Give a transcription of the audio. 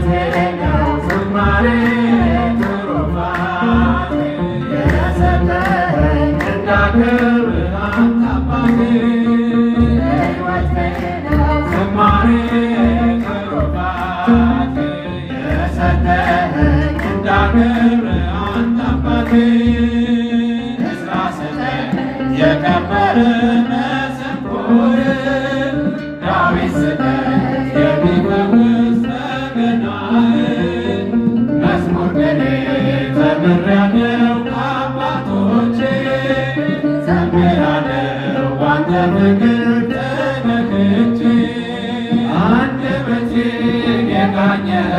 ዝማሬ ትሩፋት የሰጠኸኝ እንዳከብር አንተ አባቴ ዝማሬ ትሩፋት የሰጠኸኝ እንዳከብር አንተ አባቴ እስራ ሰጠኝ የከበረ መሰንቆር ዳዊት ስጠኝ የሚፈውስ በገናህን መዝሙር ቅኔ ተምሬአለሁ ከአባቶቼ ዘምራለሁ ባንተ ፍቅር ተመክቼ አንደበቴን የቃኘህ